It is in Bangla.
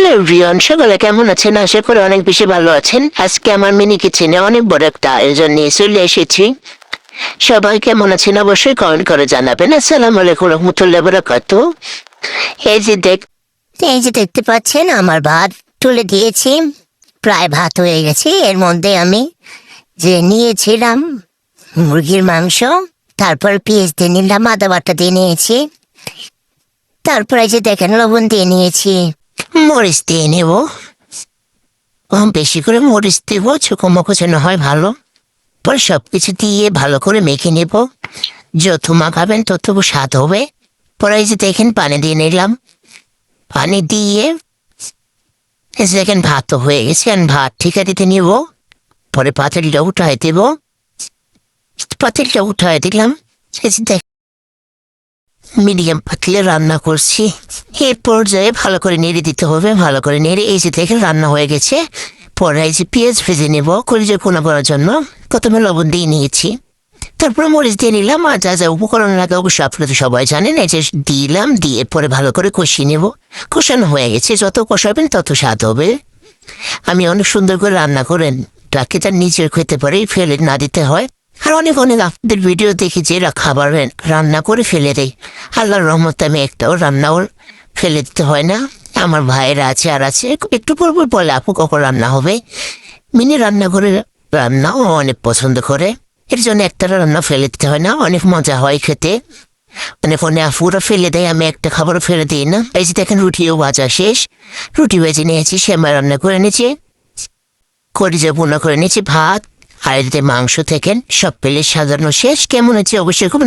হ্যালো রিয়ন, সকলে কেমন আছেন? আশা করি অনেক বেশি ভালো আছেন। আজকে আমার মিনি কিচেনে অনেক বড় একটা আয়োজন নিয়ে চলে এসেছি। সবাই কেমন আছেন অবশ্যই কমেন্ট করে জানাবেন। আসসালামু আলাইকুম রহমতুল্লাহ বারাকাতুহু। এই যে দেখতে পাচ্ছেন আমার ভাত তুলে দিয়েছি, প্রায় ভাত হয়ে গেছে। এর মধ্যে আমি যে নিয়েছিলাম মুরগির মাংস, তারপর পেঁয়াজ দিয়ে নিলাম, আদা বাটা দিয়ে নিয়েছি, তারপরে যে দেখেন লবণ দিয়ে নিয়েছি, মরিচ দিয়ে নেব, বেশি করে মরিচ দেব, চোখোমুখো যেন হয় ভালো। পরে সবকিছু দিয়ে ভালো করে মেখে নেব, যত মাখাবেন তত স্বাদ হবে। পরে এই যে দেখেন পানি দিয়ে নিলাম, পানি দিয়ে এই যে দেখেন ভাত তো হয়ে গেছে, আমি ভাত ঠিকা দিতে নিব। পরে পাতিলটা উঠায় দেব, পাতিলটা উঠায় দিলাম। এই যে দেখ মিডিয়াম পাতিলে রান্না করছি। এর পর্যায়ে ভালো করে নেড়ে দিতে হবে, ভালো করে নেড়ে এই যে দেখেন রান্না হয়ে গেছে। পরে এই যে পেঁয়াজ ভেজে নেব কলিজা ভুনা করার জন্য, প্রথমে লবণ দিয়ে নিয়েছি, তারপরে মরিচ দিয়ে নিলাম, আর যা যা উপকরণ লাগে অবশ্যই আপনারা তো সবাই জানেন। এই যে দিলাম, দিয়ে পরে ভালো করে কষিয়ে নেব। কষানো হয়ে গেছে, যত কষাবেন তত স্বাদ হবে। আমি অনেক সুন্দর করে রান্না করেন, তাকে তার নিজের খেতে পারে, ফেলে না দিতে হয়। আর অনেক অনেক আপনাদের ভিডিও দেখি যে এরা খাবার রান্না করে ফেলে দেয়। আল্লাহর রহমতে আমি একটাও রান্নাও ফেলে দিতে হয় না। আমার ভাইয়েরা আছে আর আছে, একটু পর পর বলে আপু কখন রান্না হবে। মিনি রান্না করে রান্নাও অনেক পছন্দ করে, এর জন্য একটা রান্না ফেলে দিতে হয় না, অনেক মজা হয় খেতে। মানে ফোনে আফুরা ফেলে দেয়, আমি একটা খাবারও ফেলে দিই না। এই যে দেখেন রুটিও ভাজা শেষ, রুটি ভেজে নিয়েছি, সেমাই রান্না করে নিয়েছি, কলিজা ভুনা করে নিয়েছি, ভাত আর এতে মাংস থেকে সব পেলে সাজানো শেষ। কেমন আছে অবশ্যই খুব